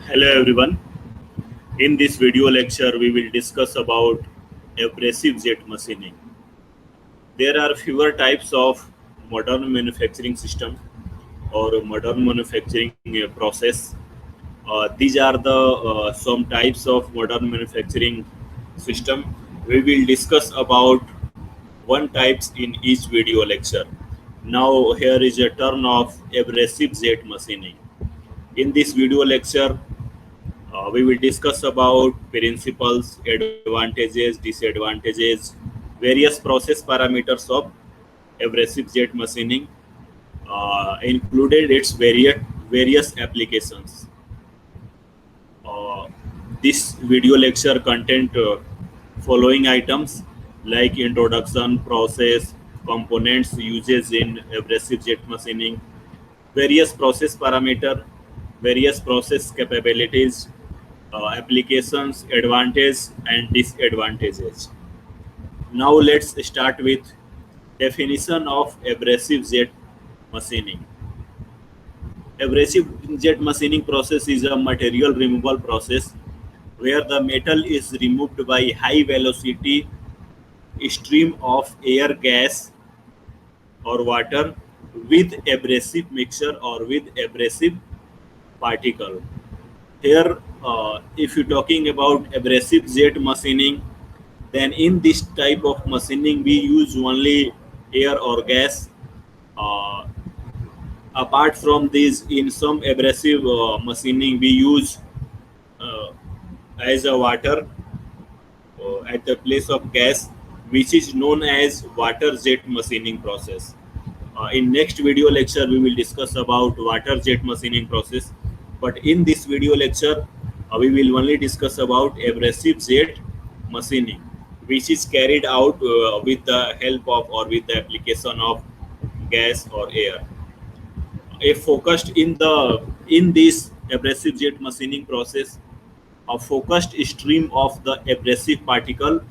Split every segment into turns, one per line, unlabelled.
Hello everyone. In this video lecture, we will discuss about abrasive jet machining. There are fewer types of modern manufacturing system or modern manufacturing process. These are the some types of modern manufacturing system. We will discuss about one types in each video lecture. Now here is a turn of abrasive jet machining. In this video lecture, we will discuss about principles, advantages, disadvantages, various process parameters of abrasive jet machining, included its various applications. Uh, this video lecture content following items like introduction, process, components, uses in abrasive jet machining, various process parameter, various process capabilities, applications, advantages and disadvantages. Now let's start with definition of abrasive jet machining. Abrasive jet machining process is a material removal process where the metal is removed by high velocity stream of air, gas or water with abrasive mixture or with abrasive particle. Here, if you're talking about abrasive jet machining, then in this type of machining we use only air or gas. Uh, Apart from this, in some abrasive machining we use uh, as a water at the place of gas, which is known as water jet machining process. In next video lecture we will discuss about water jet machining process, but in this video lecture we will only discuss about abrasive jet machining, which is carried out with the help of or with the application of gas or air. If focused in this abrasive jet machining process, a focused stream of the abrasive particle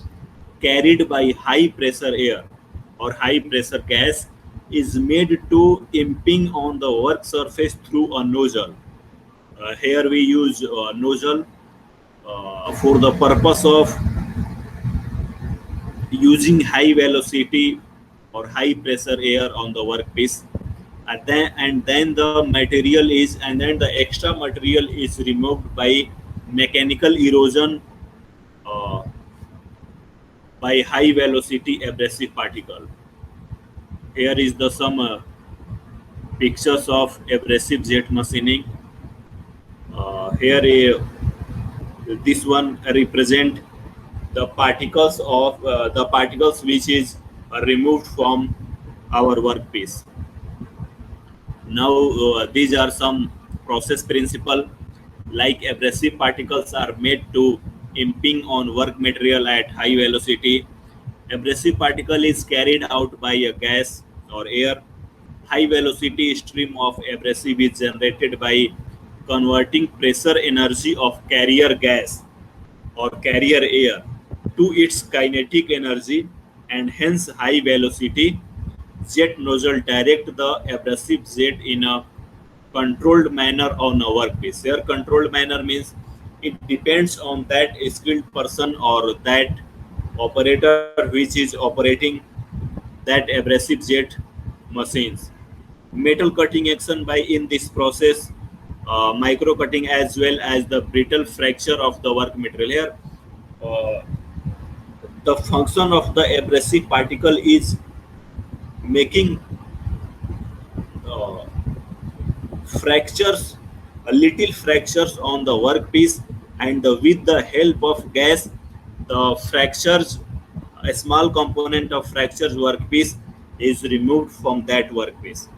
carried by high pressure air or high pressure gas is made to imping on the work surface through a nozzle. Here we use nozzle for the purpose of using high velocity or high pressure air on the workpiece, and then the material is and then the extra material is removed by mechanical erosion uh, by high velocity abrasive particle. Here is the some pictures of abrasive jet machining. Here this one represent the particles which is removed from our workpiece. Now these are some process principle, like abrasive particles are made to imping on work material at high velocity. Abrasive particle is carried out by a gas or air. High velocity stream of abrasive is generated by converting pressure energy of carrier gas or carrier air to its kinetic energy, and hence high velocity jet nozzle direct the abrasive jet in a controlled manner on a workpiece. Here controlled manner means it depends on that skilled person or that operator which is operating that abrasive jet machines. Metal cutting action by in this process, micro cutting as well as the brittle fracture of the work material. Here uh, the function of the abrasive particle is making uh, fractures, little fractures on the workpiece, and with the help of gas, the fractures, a small component of fractures workpiece is removed from that workpiece.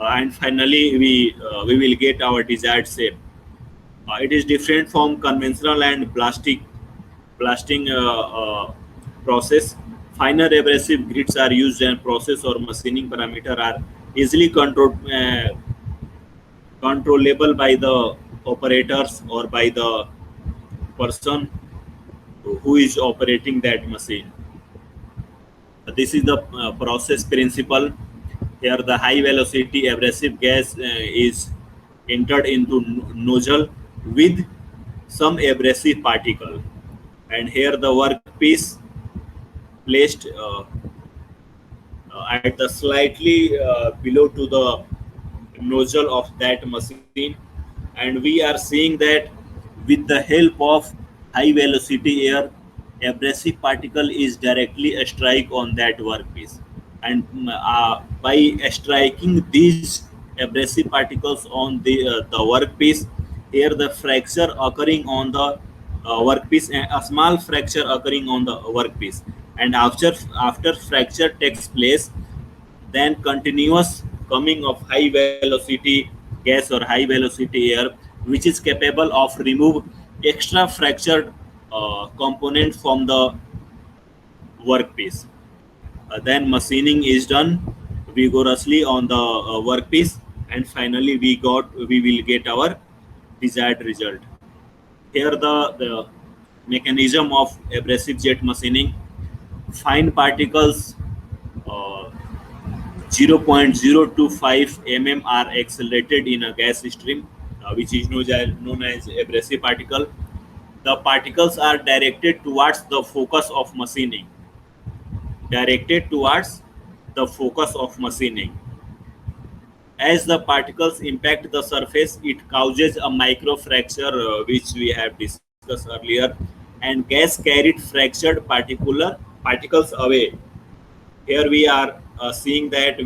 And finally, we will get our desired shape. It is different from conventional and blasting process. Finer abrasive grids are used, and process or machining parameter are easily controllable by the operators or by the person who is operating that machine. This is the process principle. Here, the high velocity abrasive gas is entered into nozzle. with some abrasive particle, and here the workpiece placed at the slightly below to the nozzle of that machine, and we are seeing that with the help of high velocity air, abrasive particle is directly a strike on that workpiece, and by striking these abrasive particles on the workpiece, here the fracture occurring on the workpiece, and a small fracture occurring on the workpiece, and after fracture takes place, then continuous coming of high velocity gas or high velocity air, which is capable of remove extra fractured component from the workpiece. Then machining is done vigorously on the workpiece, and finally we will get our desired result. Here the mechanism of abrasive jet machining: fine particles uh, 0.025 mm are accelerated in a gas stream, which is known as abrasive particle. The particles are directed towards the focus of machining. Directed towards the focus of machining. As the particles impact the surface, it causes a micro fracture, which we have discussed earlier, and gas carried fractured particular particles away. Here we are seeing that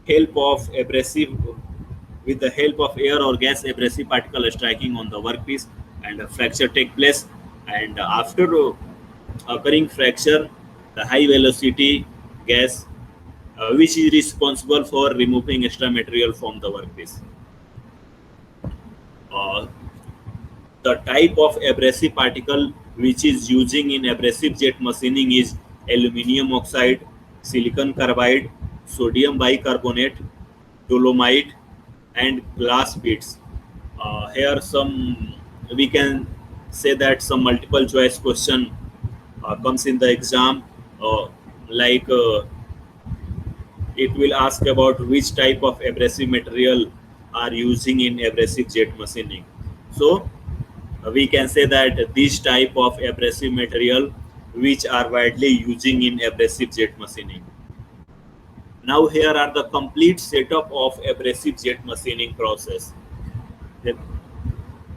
help of abrasive with the help of air or gas, abrasive particle striking on the workpiece, and a fracture take place, and after occurring fracture, the high velocity gas, which is responsible for removing extra material from the workpiece. uh, the type of abrasive particle which is using in abrasive jet machining is aluminum oxide, silicon carbide, sodium bicarbonate, dolomite, and glass beads. Here some we can say that some multiple choice question comes in the exam, uh, like it will ask about which type of abrasive material are using in abrasive jet machining. So we can say that this type of abrasive material which are widely using in abrasive jet machining. Now here are the complete setup of abrasive jet machining process. The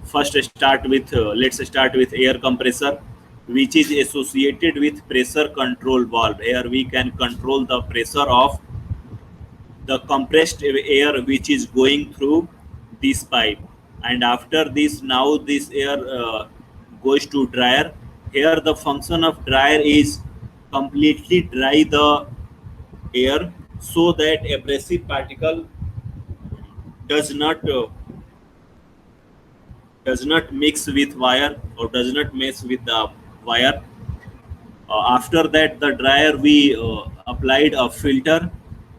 first start with let's start with air compressor, which is associated with pressure control valve. Here we can control the pressure of the compressed air which is going through this pipe, and after this, now this air goes to dryer. Here the function of dryer is completely dry the air, so that abrasive particle does not uh, does not mix with wire or does not mess with the wire. After that, the dryer we applied a filter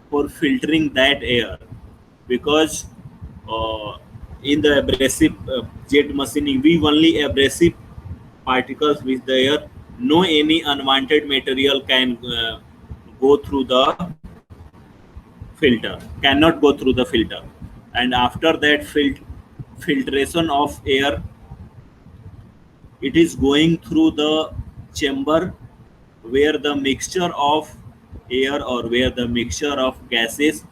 for filtering that air, because uh, in the abrasive jet machining we only abrasive particles with the air. No any unwanted material can go through the filter, cannot go through the filter. And after that filtration of air, it is going through the chamber where the mixture of air or where the mixture of gases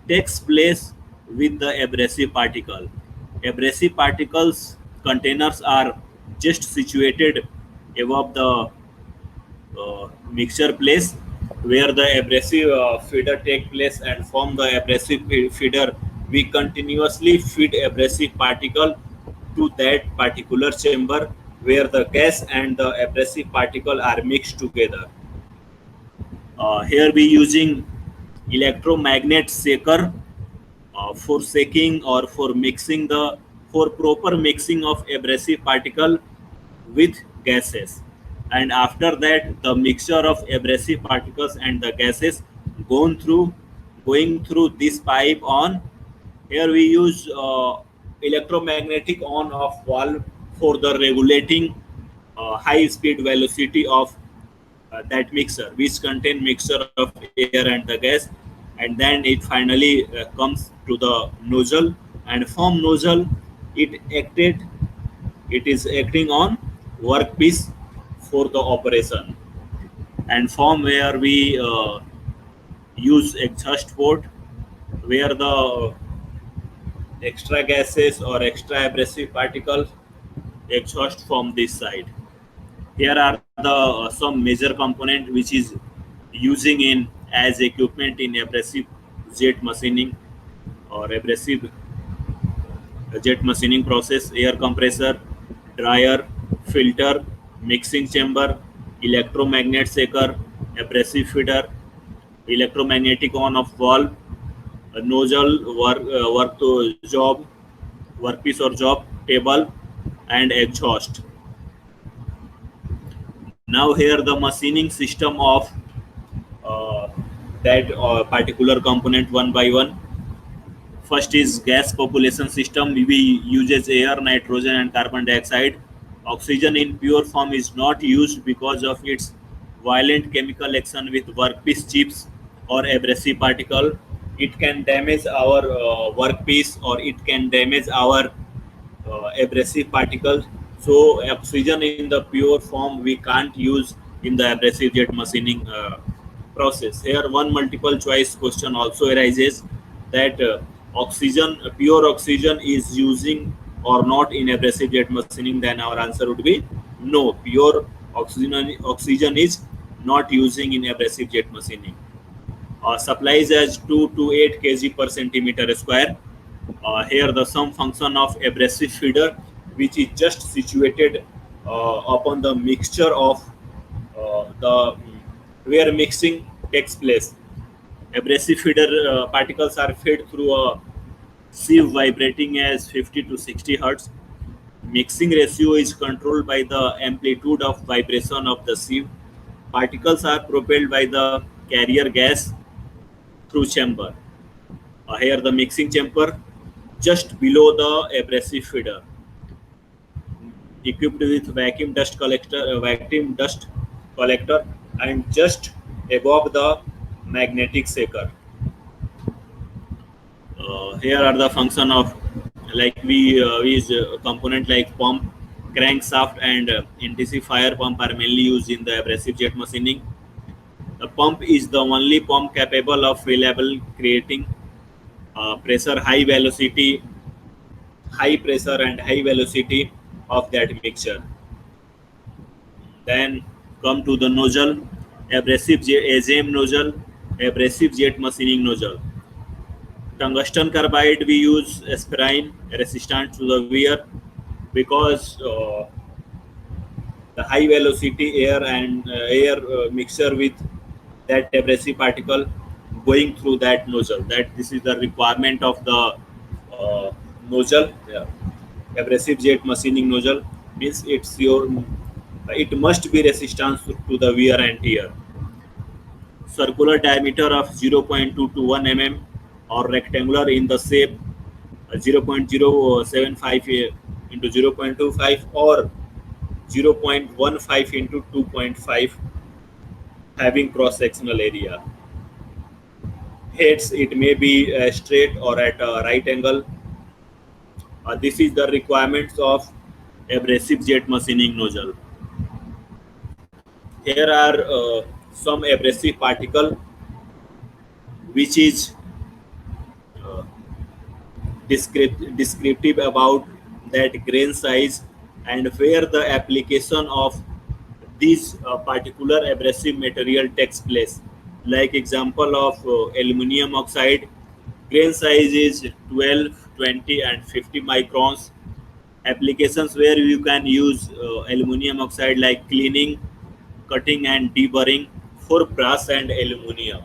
takes place with the abrasive particle. Abrasive particles containers are just situated above the mixture place where the abrasive feeder take place, and from the abrasive feeder we continuously feed abrasive particle to that particular chamber where the gas and the abrasive particle are mixed together. Here we using electromagnet shaker for shaking or for mixing the for proper mixing of abrasive particle with gases. And after that, the mixture of abrasive particles and the gases gone through going through this pipe on. Here we use electromagnetic on off valve for the regulating high speed velocity of that mixer, which contain mixture of air and the gas, and then it finally comes to the nozzle, and from nozzle it acted it is acting on workpiece for the operation. And form where we use exhaust port, where the extra gases or extra abrasive particles exhaust from this side. Here are the some major component which is using in as equipment in abrasive jet machining or abrasive jet machining process: air compressor, dryer, filter, mixing chamber, electromagnet shaker, abrasive feeder, electromagnetic on off valve, nozzle, work to job, workpiece or job, table, and exhaust. Now here the machining system of uh, that particular component one by one. First is gas population system. We uses air, nitrogen, and carbon dioxide. Oxygen in pure form is not used because of its violent chemical action with workpiece chips or abrasive particle. It can damage our workpiece or it can damage our abrasive particles. So oxygen in the pure form we can't use in the abrasive jet machining process. Here one multiple choice question also arises that pure oxygen is using or not in abrasive jet machining. Then our answer would be no. Pure oxygen is not using in abrasive jet machining. Supplies as 2 to 8 kg per centimeter square. Here the sum function of abrasive feeder, which is just situated upon the mixture of the where mixing takes place. Abrasive feeder particles are fed through a sieve vibrating as 50 to 60 hertz. Mixing ratio is controlled by the amplitude of vibration of the sieve. Particles are propelled by the carrier gas through chamber. Here the mixing chamber just below the abrasive feeder, equipped with vacuum dust collector, and just above the magnetic shaker. Here are the function of like we use component like pump, crankshaft, and intensifier pump are mainly used in the abrasive jet machining. The pump is the only pump capable of reliable creating pressure, high pressure and high velocity of that mixture. Then come to the nozzle, AJM nozzle, abrasive jet machining nozzle. Tungsten carbide we use aspirine resistant to the wear because the high velocity air and air mixture with that abrasive particle going through that nozzle. That this is the requirement of the nozzle. Yeah. Abrasive jet machining nozzle means it must be resistant to the wear and tear. Circular diameter of 0.2 to 1 mm or rectangular in the shape 0.075 into 0.25 or 0.15 into 2.5, having cross sectional area. Heads it may be straight or at a right angle. This is the requirements of abrasive jet machining nozzle. Here are some abrasive particle which is uh, descriptive about that grain size and where the application of this particular abrasive material takes place. Like example of aluminum oxide, grain size is 12, 20, and 50 microns. Applications where you can use aluminum oxide like cleaning, cutting, and deburring for brass and aluminum.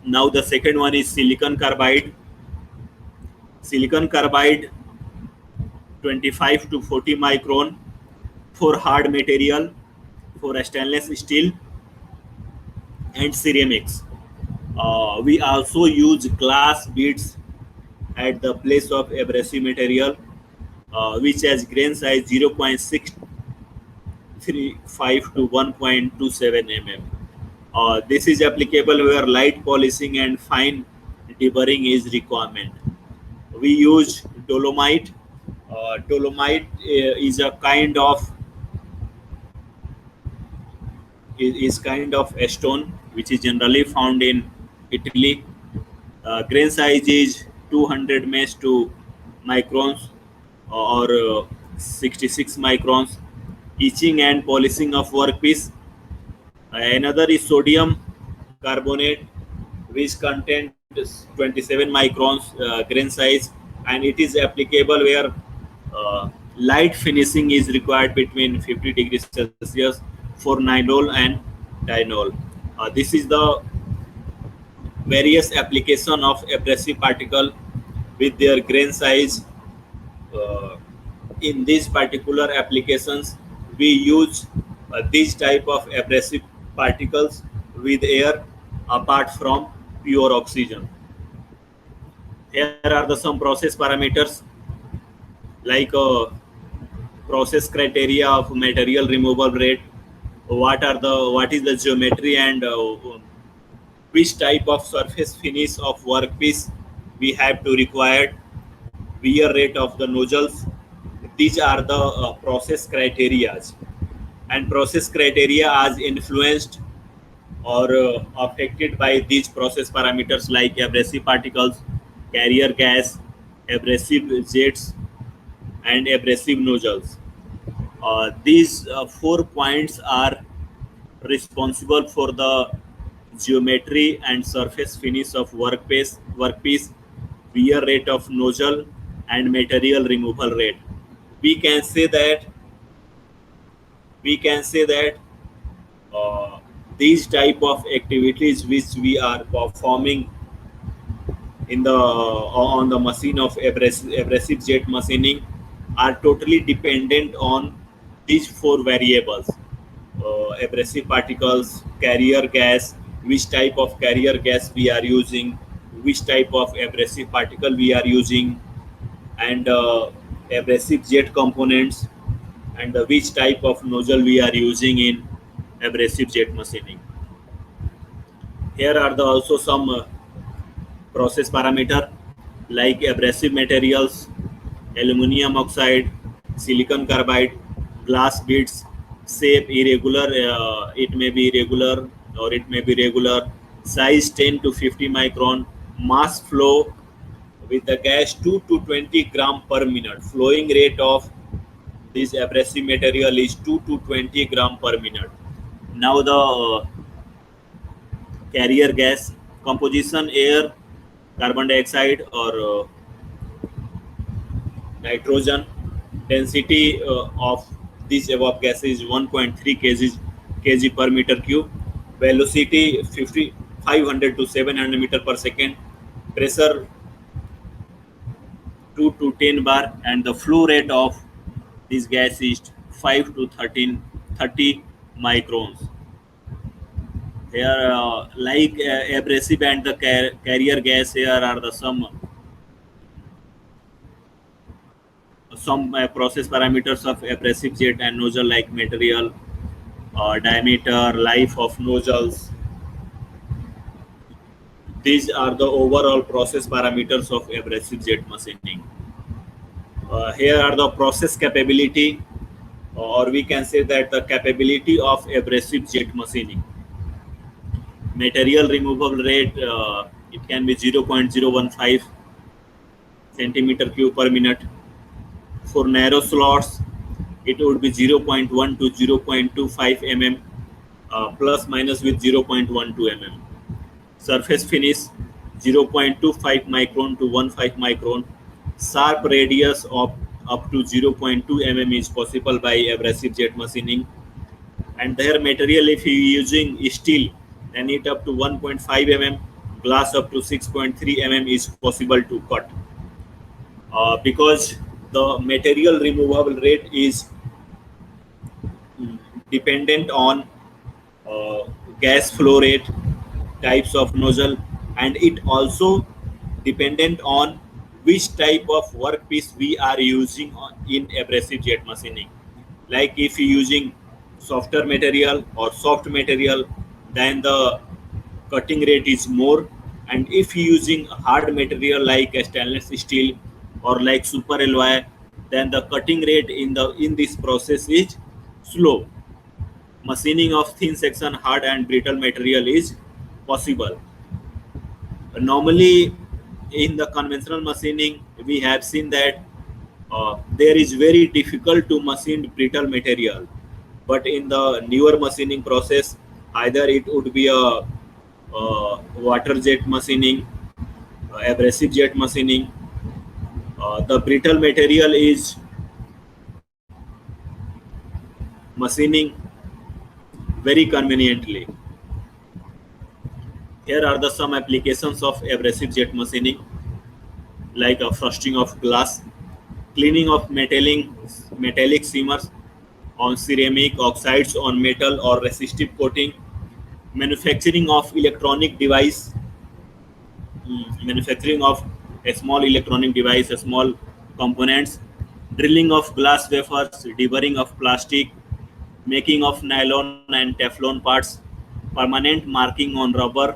Now the second one is silicon carbide. Silicon carbide 25 to 40 micron for hard material, for stainless steel and ceramics. We also use glass beads at the place of abrasive material, which has grain size 0.635 to 1.27 mm. This is applicable where light polishing and fine deburring is requirement. We use dolomite. Dolomite is a kind of a stone which is generally found in Italy. Grain size is 200 mesh to microns or 66 microns. Etching and polishing of workpiece. Another is sodium carbonate, which contains 27 microns grain size, and it is applicable where light finishing is required between 50 degrees Celsius for ninol and dynol. This is the various application of abrasive particle with their grain size. Uh, in these particular applications, we use these type of abrasive particles with air apart from pure oxygen. Here are the some process parameters like process criteria of material removal rate. What is the geometry and which type of surface finish of workpiece we have to required, wear rate of the nozzles. These are the process criteria, and process criteria are influenced or affected by these process parameters like abrasive particles, carrier gas, abrasive jets, and abrasive nozzles. These 4 points are responsible for the geometry and surface finish of workpiece, wear rate of nozzle, and material removal rate. We can say that we can say that uh, these type of activities which we are performing in the on the machine of abrasive jet machining are totally dependent on these four variables: abrasive particles, carrier gas, which type of carrier gas we are using, which type of abrasive particle we are using, and abrasive jet components, and which type of nozzle we are using in abrasive jet machining. Here are the also some process parameter like abrasive materials, aluminum oxide, silicon carbide, glass beads, shape irregular, it may be irregular or it may be regular, size 10 to 50 micron, mass flow with the gas 2 to 20 gram per minute. Flowing rate of this abrasive material is 2 to 20 gram per minute. Now the carrier gas composition: air, carbon dioxide, or nitrogen. Density of this above gas is 1.3 kg per meter cube. Velocity 500 to 700 meter per second. Pressure 2 to 10 bar, and the flow rate of this gas is 5 to 30 microns. Here, like abrasive and the carrier gas, here are the some process parameters of abrasive jet and nozzle like material, diameter, life of nozzles. These are the overall process parameters of abrasive jet machining. Here are the process capability, or we can say that the capability of abrasive jet machining. Material removal rate, it can be 0.015 centimeter cube per minute. For narrow slots, it would be 0.1 to 0.25 mm, plus minus with 0.12 mm. Surface finish 0.25 micron to 15 micron. Sharp radius of up to 0.2 mm is possible by abrasive jet machining. And their material, if you using steel, then it up to 1.5 mm, glass up to 6.3 mm is possible to cut. Because the material removable rate is dependent on uh, gas flow rate, types of nozzle, and it also dependent on which type of workpiece we are using in abrasive jet machining. Like if you using softer material or soft material, then the cutting rate is more, and if you using hard material like stainless steel, or like super alloy, then the cutting rate in this process is slow. Machining of thin section hard and brittle material is possible. Normally, in the conventional machining, we have seen that there is very difficult to machine brittle material, but in the newer machining process, either it would be a water jet machining, abrasive jet machining, the brittle material is machining very conveniently. Here are the some applications of abrasive jet machining, like a frosting of glass, cleaning of metallic shimmers on ceramic oxides on metal or resistive coating, manufacturing of manufacturing of a small electronic device, a small components, drilling of glass wafers, deburring of plastic, making of nylon and Teflon parts, permanent marking on rubber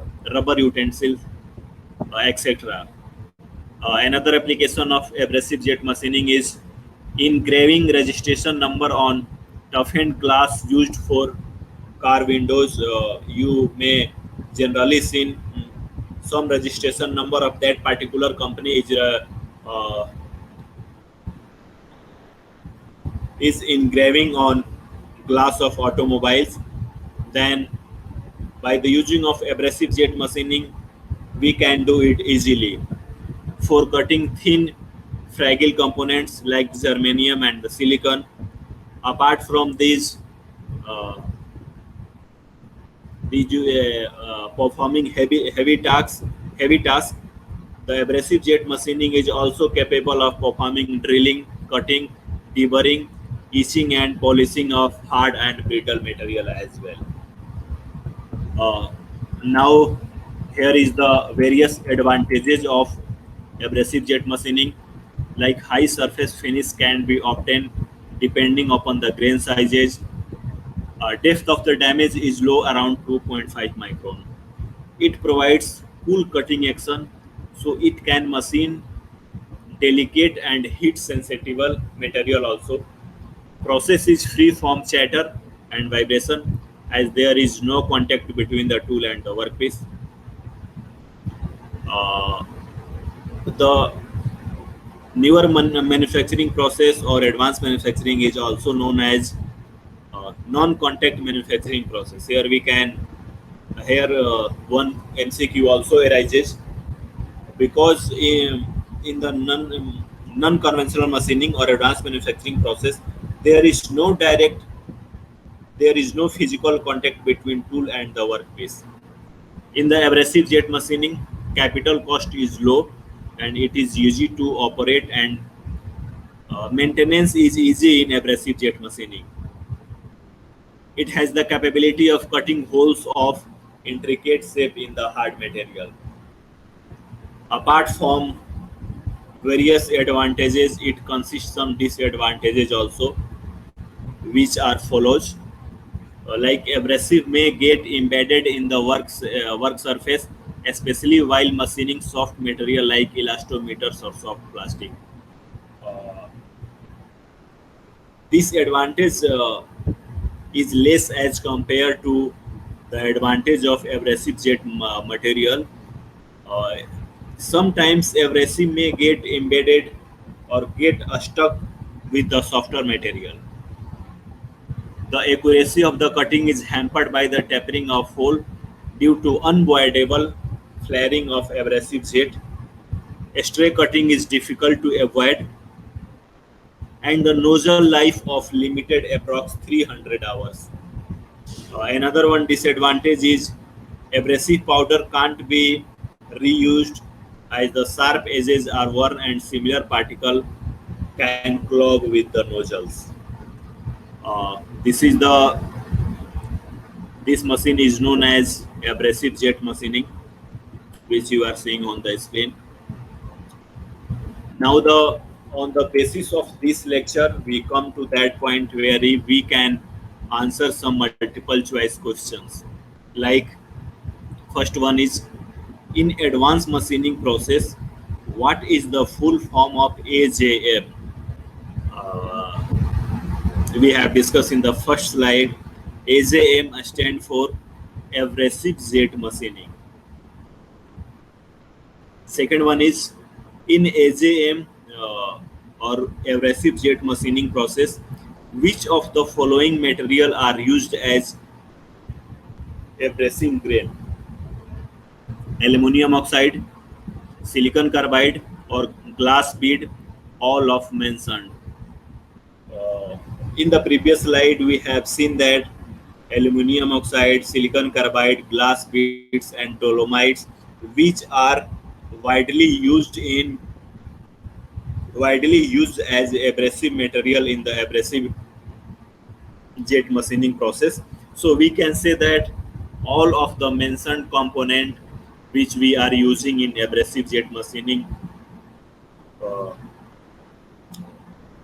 utensils, etc. Another application of abrasive jet machining is engraving registration number on toughened glass used for car windows. You may generally seen some registration number of that particular company uh, is engraving on glass of automobiles. Then by the using of abrasive jet machining, we can do it easily for cutting thin fragile components like germanium and the silicon. Apart from uh, these performing heavy tasks, the abrasive jet machining is also capable of performing drilling, cutting, deburring, etching, and polishing of hard and brittle material as well. Uh, Now, here is the various advantages of abrasive jet machining. Like high surface finish can be obtained depending upon the grain sizes. Depth of the damage is low, around 2.5 micron. It provides cool cutting action, so it can machine delicate and heat sensitive material also. Process is free from chatter and vibration, as there is no contact between the tool and the workpiece. Uh, the newer manufacturing process or advanced manufacturing is also known as non-contact manufacturing process. Here one MCQ also arises, because in the non-conventional machining or advanced manufacturing process, there is no direct, there is no physical contact between tool and the workpiece. In the abrasive jet machining, capital cost is low and it is easy to operate, and maintenance is easy in abrasive jet machining. It has the capability of cutting holes of intricate shape in the hard material. Apart from various advantages, it consists some disadvantages also, which are follows. Like abrasive may get embedded in the work surface, especially while machining soft material like elastometers or soft plastic. Uh, this advantage is less as compared to the advantage of abrasive jet material. Uh, Sometimes abrasive may get embedded or get stuck with the softer material. The accuracy of the cutting is hampered by the tapering of hole due to unavoidable flaring of abrasive jet. Stray cutting is difficult to avoid, and the nozzle life of limited approx 300 hours. Another one disadvantage is abrasive powder can't be reused, as the sharp edges are worn and similar particle can clog with the nozzles. This machine is known as abrasive jet machining, which you are seeing on the screen. Now, the on the basis of this lecture, we come to that point where we can answer some multiple choice questions. Like first one is, in advanced machining process, What is the full form of AJM? Uh, we have discussed in the first slide. AJM stand for abrasive jet machining. Second one is in AJM or abrasive jet machining process, which of the following material are used as abrasive grain? Aluminum oxide, silicon carbide, or glass bead, all of mentioned. Uh, in the previous slide, we have seen that aluminum oxide, silicon carbide, glass beads, and dolomites, which are widely used in widely used as abrasive material in the abrasive jet machining process. So we can say that all of the mentioned component which we are using in abrasive jet machining, uh,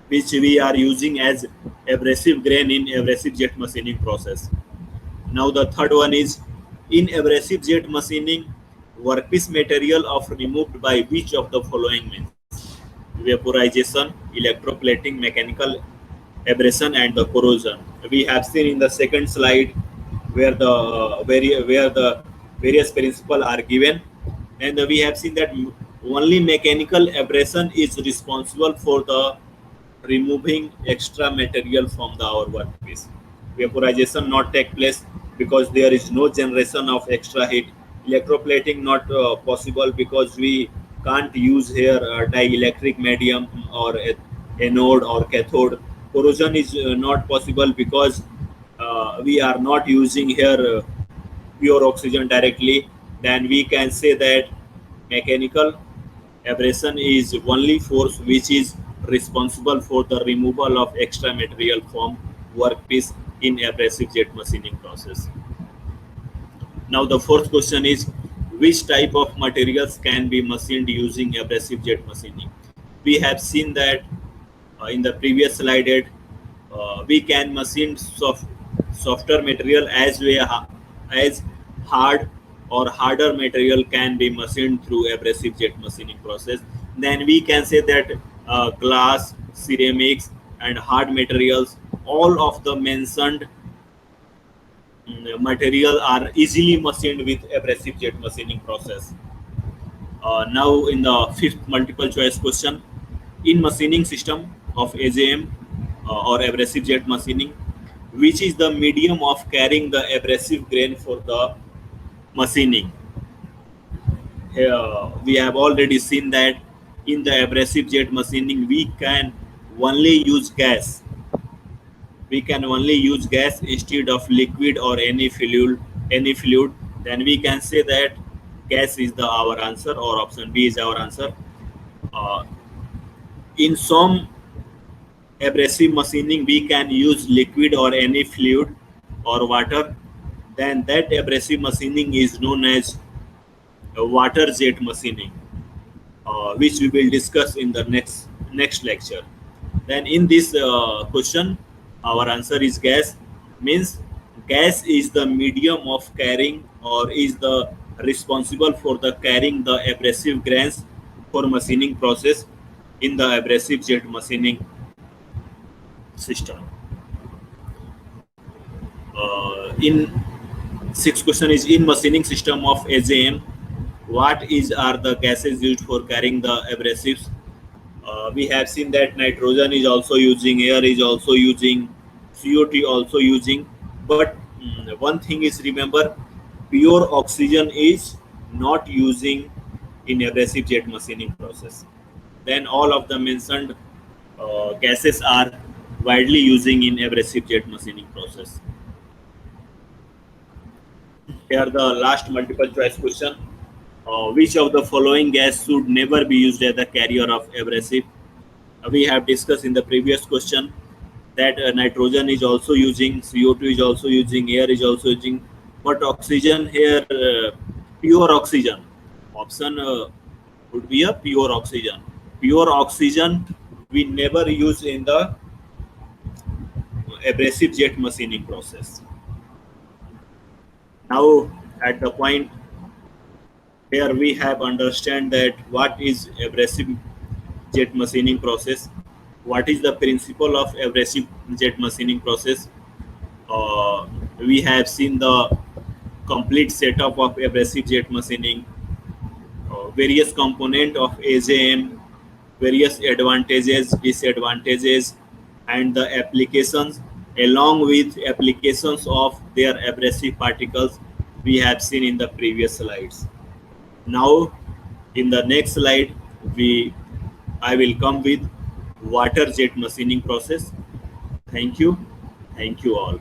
which we are using as abrasive grain in abrasive jet machining process. Now the third one is in abrasive jet machining, workpiece material of removed by which of the following means? Vaporization, electroplating, mechanical abrasion, and the corrosion. We have seen in the second slide where the various principles are given, and we have seen that only mechanical abrasion is responsible for the removing extra material from our workpiece. Vaporization not take place because there is no generation of extra heat. Electroplating not possible because we can't use here dielectric medium or anode or cathode. Corrosion is not possible because we are not using here pure oxygen directly. Then we can say that mechanical abrasion is only force which is responsible for the removal of extra material from workpiece in abrasive jet machining process. Now the fourth question is which type of materials can be machined using abrasive jet machining? We have seen that in the previous slide that we can machine softer material as hard or harder material can be machined through abrasive jet machining process. Then we can say that glass, ceramics, and hard materials, all of the mentioned material are easily machined with abrasive jet machining process. Now in the fifth multiple choice question, in machining system of AJM or abrasive jet machining, which is the medium of carrying the abrasive grain for the machining? Here we have already seen that in the abrasive jet machining we can only use gas. We can only use gas instead of liquid or any fluid. Then we can say that gas is the our answer, or option B is our answer. uh, in some abrasive machining we can use liquid or any fluid or water. Then that abrasive machining is known as water jet machining, which we will discuss in the next lecture. Then in this question, our answer is gas. Means gas is the medium of carrying or is the responsible for the carrying the abrasive grains for machining process in the abrasive jet machining system. In sixth question is in machining system of AJM, what is are the gases used for carrying the abrasives? We have seen that nitrogen is also using, air is also using, CO2 also using. But one thing is remember, pure oxygen is not using in abrasive jet machining process. Then all of the mentioned gases are widely using in abrasive jet machining process. Here the last multiple choice question. Which of the following gas should never be used as a carrier of abrasive? We have discussed in the previous question that nitrogen is also using, CO2 is also using, air is also using, but oxygen here, pure oxygen. Option would be a pure oxygen. Pure oxygen we never use in the abrasive jet machining process. Now at the point Here we have understand that what is abrasive jet machining process, what is the principle of abrasive jet machining process. We have seen the complete setup of abrasive jet machining, various component of AJM, various advantages, disadvantages, and the applications, along with applications of their abrasive particles we have seen in the previous slides. Now, in the next slide, we I will come with water jet machining process. Thank you. Thank you all.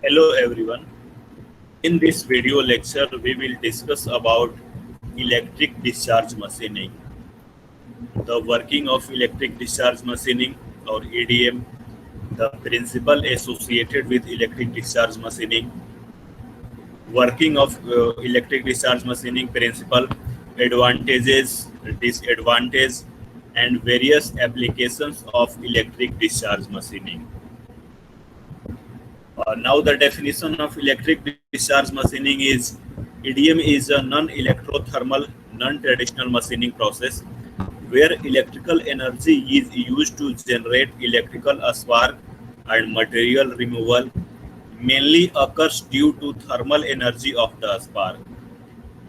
Hello everyone. In this video lecture, we will discuss about electric discharge machining, the working of electric discharge machining or EDM, the principle associated with electric discharge machining, working of electric discharge machining principle, advantages, disadvantages, and various applications of electric discharge machining. Now the definition of electric discharge machining is EDM is a non-electrothermal, non-traditional machining process where electrical energy is used to generate electrical spark and material removal mainly occurs due to thermal energy of the spark.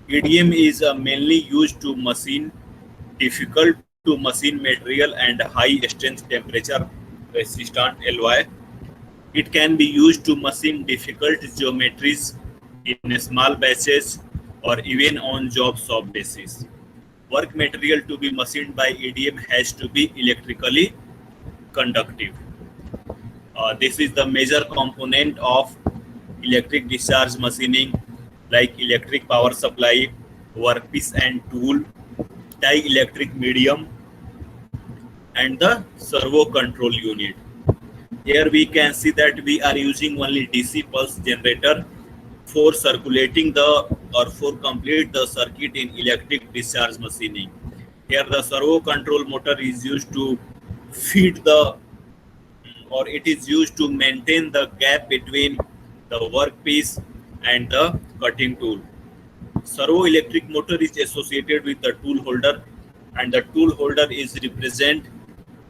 EDM is mainly used to machine difficult to machine material and high strength temperature resistant alloy. It can be used to machine difficult geometries in small batches or even on job shop basis. Work material to be machined by EDM has to be electrically conductive. This is the major component of electric discharge machining, like electric power supply, workpiece and tool, dielectric medium, and the servo control unit. Here we can see that we are using only DC pulse generator for circulating the or for complete the circuit in electric discharge machining. Here the servo control motor is used to feed the or it is used to maintain the gap between the workpiece and the cutting tool. Servo electric motor is associated with the tool holder, and the tool holder is represent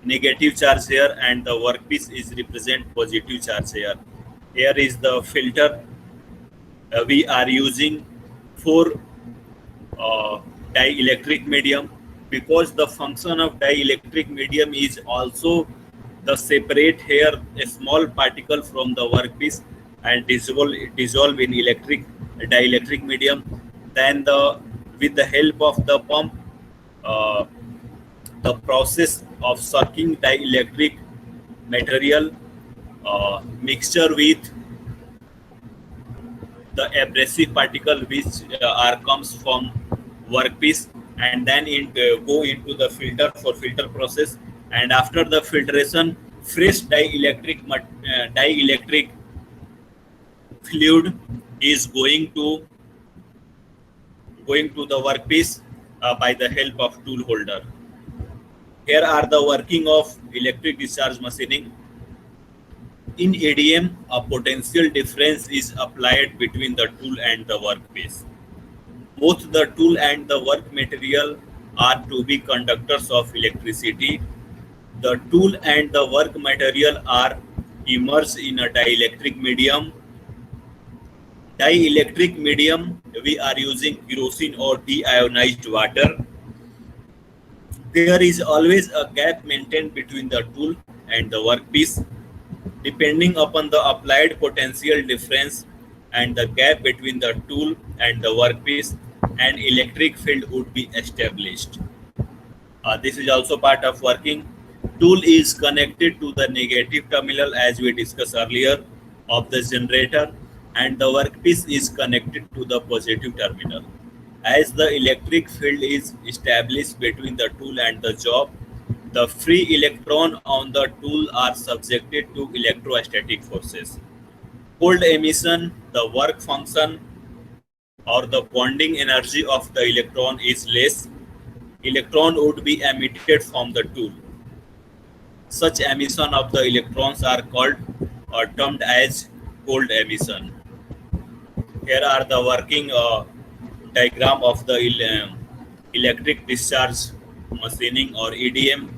negative charge here and the workpiece is represent positive charge here. Here is the filter we are using for dielectric medium, because the function of dielectric medium is also the separate here a small particle from the workpiece and dissolve in dielectric medium. Then with the help of the pump, the process of sucking dielectric material mixture with the abrasive particle which are comes from workpiece, and then go into the filter for filter process, and after the filtration fresh dielectric fluid is going to the workpiece by the help of tool holder. Here are the working of electric discharge machining. In EDM, a potential difference is applied between the tool and the workpiece. Both the tool and the work material are to be conductors of electricity. The tool and the work material are immersed in a dielectric medium. Dielectric medium, we are using kerosene or deionized water. There is always a gap maintained between the tool and the workpiece. Depending upon the applied potential difference and the gap between the tool and the workpiece, an electric field would be established. This is also part of working. Tool is connected to the negative terminal as we discussed earlier of the generator, and the workpiece is connected to the positive terminal. As the electric field is established between the tool and the job, the free electron on the tool are subjected to electrostatic forces. Cold emission, the work function or the bonding energy of the electron is less. Electron would be emitted from the tool. Such emission of the electrons are called or termed as cold emission. Here are the working diagram of the electric discharge machining or EDM.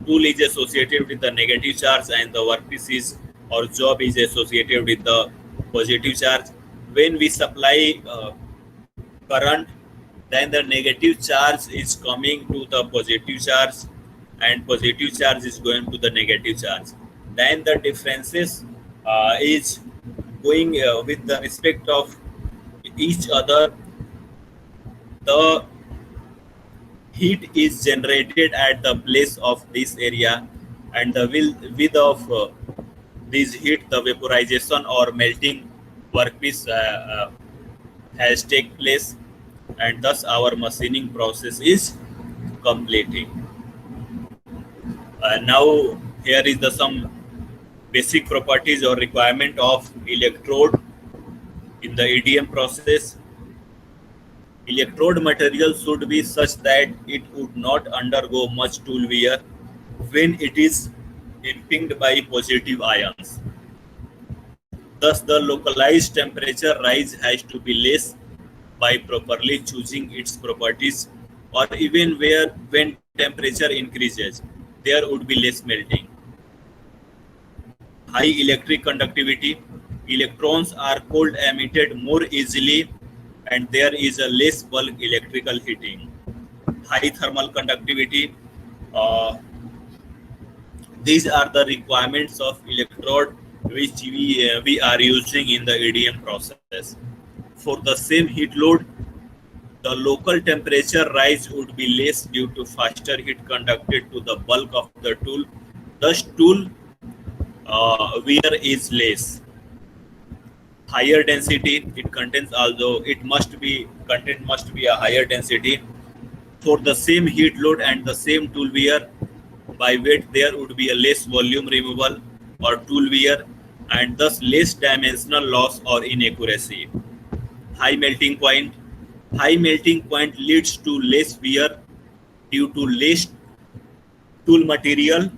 Tool is associated with the negative charge and the workpiece is or job is associated with the positive charge. When we supply current, then the negative charge is coming to the positive charge and positive charge is going to the negative charge. Then the differences is going with the respect of each other. The heat is generated at the place of this area and the width of this heat, the vaporization or melting workpiece has take place, and thus our machining process is completing. Now here is the some basic properties or requirement of electrode in the EDM process. Electrode material should be such that it would not undergo much tool wear when it is impinged by positive ions. Thus, the localized temperature rise has to be less by properly choosing its properties, or even where when temperature increases, there would be less melting. High electric conductivity. Electrons are cold emitted more easily and there is a less bulk electrical heating. High thermal conductivity. These are the requirements of electrode which we are using in the EDM process. For the same heat load, the local temperature rise would be less due to faster heat conducted to the bulk of the tool. Thus, tool wear is less. Higher density, it contains, although it must be content must be a higher density. For the same heat load and the same tool wear, by weight there would be a less volume removal or tool wear and thus less dimensional loss or inaccuracy. High melting point. High melting point leads to less wear due to less tool material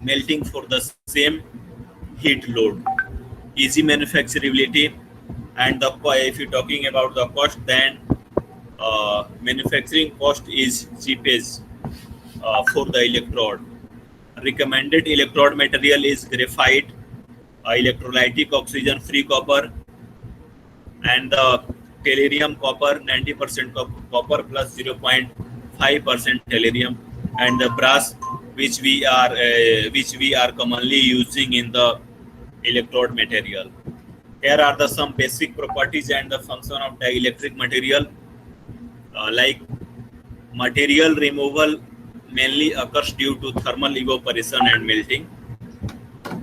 melting for the same heat load. Easy manufacturability, and the if you're talking about the cost, then manufacturing cost is cheapest for the electrode. Recommended electrode material is graphite, electrolytic oxygen free copper, and the tellurium copper, 90% copper plus 0.5% tellurium, and the brass which we are commonly using in the electrode material. Here are the some basic properties and the function of dielectric material. Like material removal mainly occurs due to thermal evaporation and melting.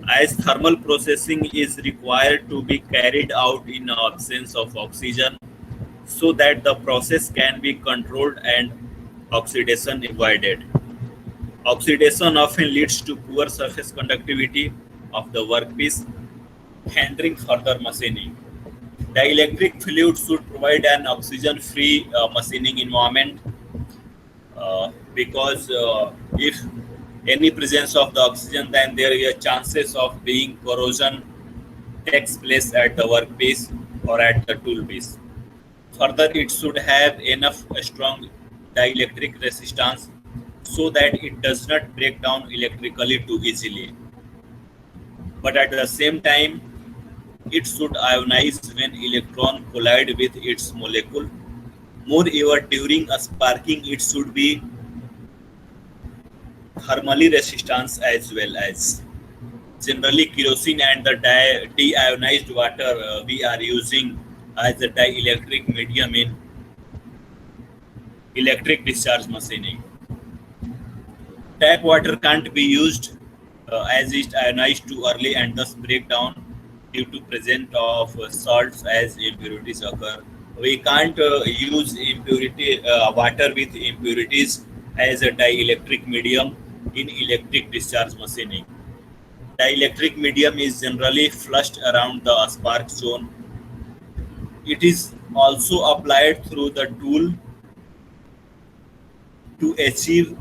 As thermal processing is required to be carried out in absence of oxygen, so that the process can be controlled and oxidation avoided. Oxidation often leads to poor surface conductivity of the workpiece, hindering further machining. Dielectric fluid should provide an oxygen-free machining environment because if any presence of the oxygen, then there is a chances of being corrosion takes place at the workpiece or at the tool piece. Further, it should have enough strong dielectric resistance so that it does not break down electrically too easily. But at the same time, it should ionize when electron collide with its molecule. Moreover, during a sparking, it should be thermally resistant as well as. Generally, kerosene and the deionized water we are using as a dielectric medium in electric discharge machining. Tap water can't be used as it ionized too early and thus break down due to presence of salts as impurities occur. We can't use impurity water with impurities as a dielectric medium in electric discharge machining. Dielectric medium is generally flushed around the spark zone. It is also applied through the tool to achieve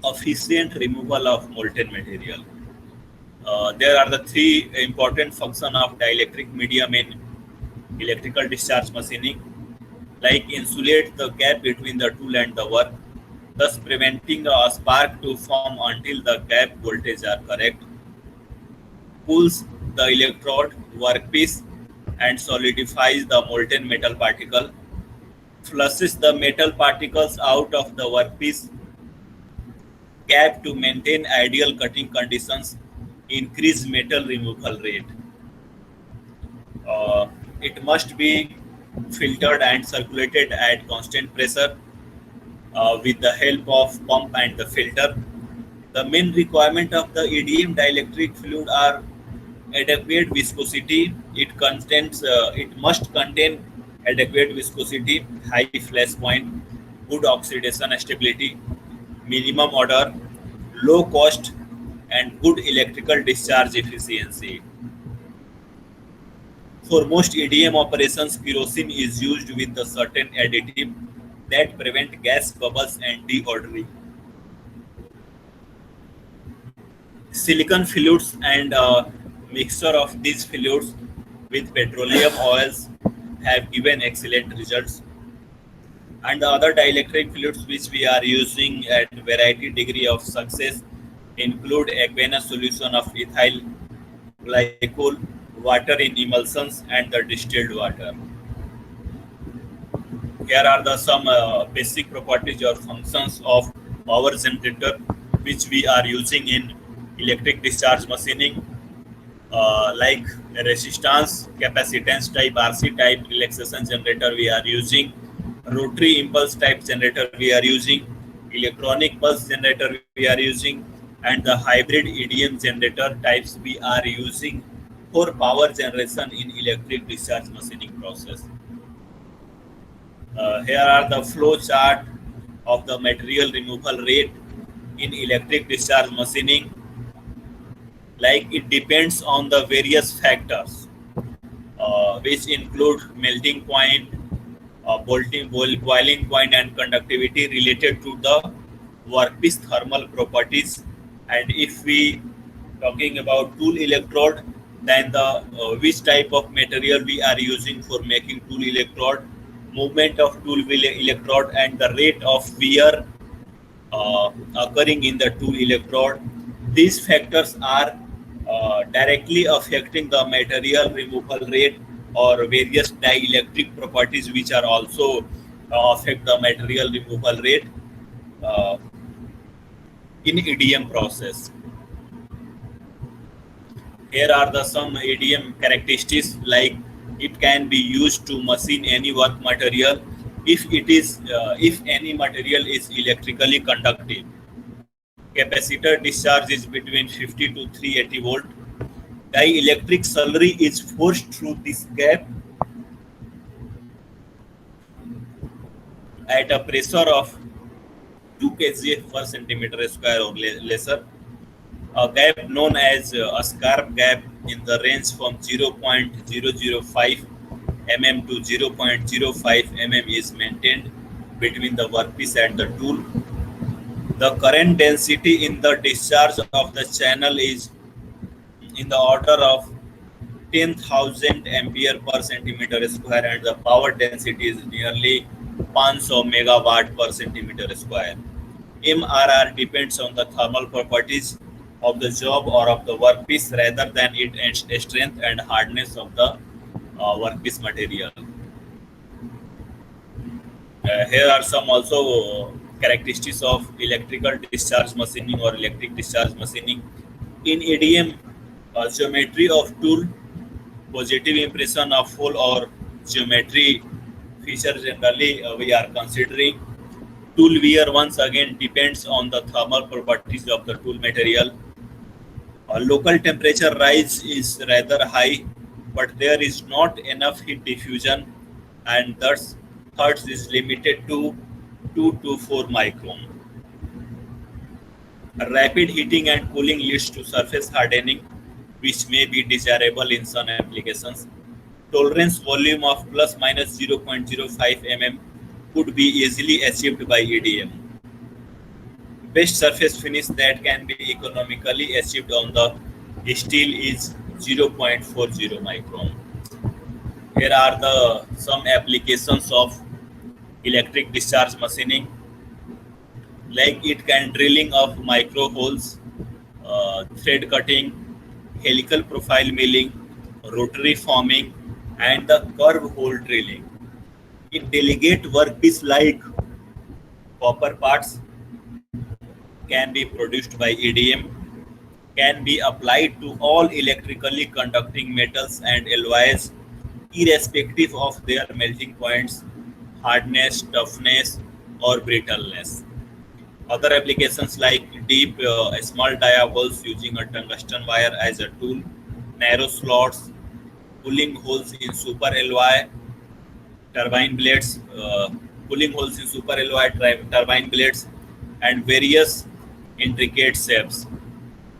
efficient removal of molten material. There are the three important functions of dielectric medium in electrical discharge machining, like insulate the gap between the tool and the work, thus preventing a spark to form until the gap voltage are correct, cools the electrode workpiece and solidifies the molten metal particle, flushes the metal particles out of the workpiece cap to maintain ideal cutting conditions, increase metal removal rate. Uh, it must be filtered and circulated at constant pressure with the help of pump and the filter. The main requirement of the EDM dielectric fluid are adequate viscosity. It must contain adequate viscosity, high flash point, good oxidation stability, minimum odor, low cost, and good electrical discharge efficiency. For most EDM operations, kerosene is used with a certain additive that prevent gas bubbles and deodoring. Silicon fluids and a mixture of these fluids with petroleum oils have given excellent results. And the other dielectric fluids which we are using at variety degree of success include aqueous solution of ethyl glycol, water in emulsions, and the distilled water. Here are the some basic properties or functions of power generator which we are using in electric discharge machining, like resistance, capacitance type, RC type relaxation generator we are using, rotary impulse type generator we are using, electronic pulse generator we are using, and the hybrid EDM generator types we are using for power generation in electric discharge machining process. Here are the flow chart of the material removal rate in electric discharge machining. Like it depends on the various factors, which include melting point, boiling point, and conductivity related to the workpiece thermal properties. And if we talking about tool electrode, then the which type of material we are using for making tool electrode, movement of tool electrode, and the rate of wear occurring in the tool electrode. These factors are directly affecting the material removal rate or various dielectric properties which are also affect the material removal rate uh, in EDM process. Here are the some EDM characteristics, like it can be used to machine any work material if any material is electrically conductive. Capacitor discharge is between 50 to 380 volt. Dielectric slurry is forced through this gap at a pressure of 2 kgf per centimeter square or lesser. A gap known as a scarp gap in the range from 0.005 mm to 0.05 mm is maintained between the workpiece and the tool. The current density in the discharge of the channel is in the order of 10,000 ampere per centimeter square, and the power density is nearly 500 megawatt per centimeter square. MRR depends on the thermal properties of the job or of the workpiece rather than its strength and hardness of the workpiece material. Here are some also characteristics of electrical discharge machining or electric discharge machining. In EDM, geometry of tool, positive impression of hole or geometry feature generally we are considering. Tool wear once again depends on the thermal properties of the tool material. Local temperature rise is rather high, but there is not enough heat diffusion, and thus hertz is limited to 2 to 4 micron. Rapid heating and cooling leads to surface hardening, which may be desirable in some applications. Tolerance volume of plus minus 0.05 mm could be easily achieved by EDM. Best surface finish that can be economically achieved on the steel is 0.40 micron. Here are the some applications of electric discharge machining, like it can drilling of micro holes, thread cutting, helical profile milling, rotary forming, and the curve hole drilling. It delegate workpiece like copper parts can be produced by EDM, can be applied to all electrically conducting metals and alloys, irrespective of their melting points, hardness, toughness, or brittleness. Other applications like deep small dia holes using a tungsten wire as a tool, narrow slots, pulling holes in super alloy, turbine blades, pulling holes in super alloy turbine blades, and various intricate shapes.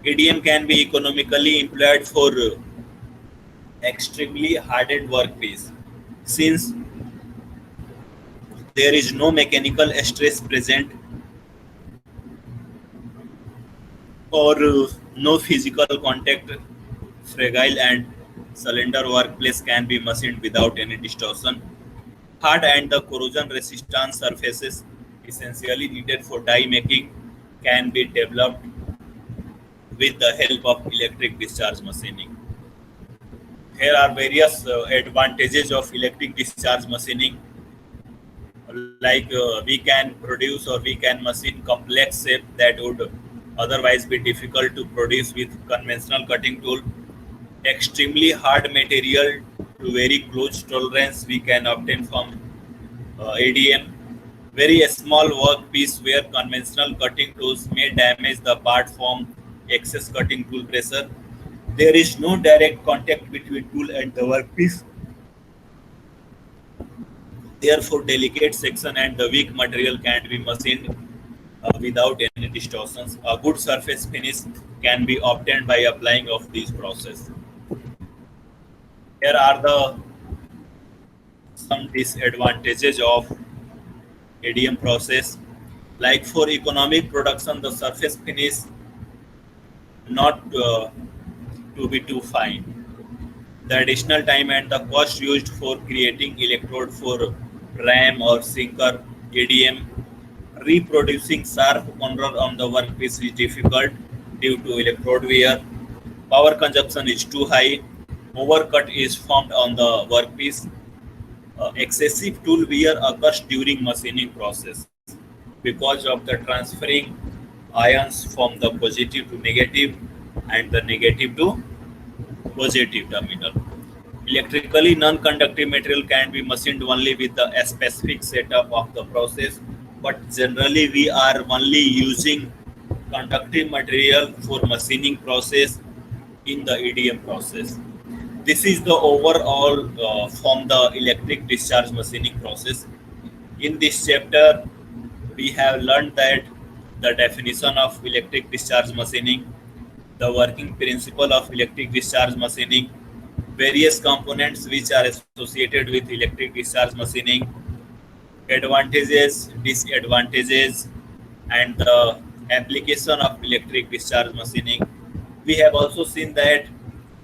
EDM can be economically employed for extremely hardened workpiece, since there is no mechanical stress present or no physical contact. Fragile and cylinder workplace can be machined without any distortion. Hard and the corrosion resistant surfaces essentially needed for die making can be developed with the help of electric discharge machining. Here are various advantages of electric discharge machining, like we can produce or we can machine complex shape that would otherwise be difficult to produce with conventional cutting tool. Extremely hard material to very close tolerance we can obtain from ADM. Very small workpiece where conventional cutting tools may damage the part from excess cutting tool pressure. There is no direct contact between tool and the workpiece. Therefore, delicate section and the weak material can be machined without any distortions. A good surface finish can be obtained by applying of this process. Here are the some disadvantages of ADM process. Like for economic production, the surface finish not to be too fine. The additional time and the cost used for creating electrode for ram or sinker ADM, reproducing sharp corner on the workpiece is difficult due to electrode wear. Power consumption is too high. Overcut is formed on the workpiece. Excessive tool wear occurs during machining process because of the transferring ions from the positive to negative and the negative to positive terminal. Electrically non-conductive material can be machined only with the specific setup of the process, but generally we are only using conductive material for machining process in the EDM process. This is the overall from the electric discharge machining process. In this chapter, we have learned that the definition of electric discharge machining, the working principle of electric discharge machining, various components which are associated with electric discharge machining, advantages, disadvantages, and the application of electric discharge machining. We have also seen that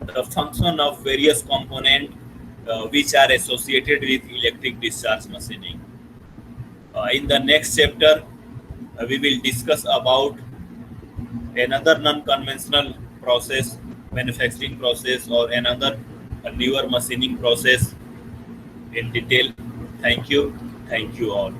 the function of various components which are associated with electric discharge machining. In the next chapter, we will discuss about another non-conventional process, manufacturing process, or another newer machining process in detail. Thank you. Thank you all.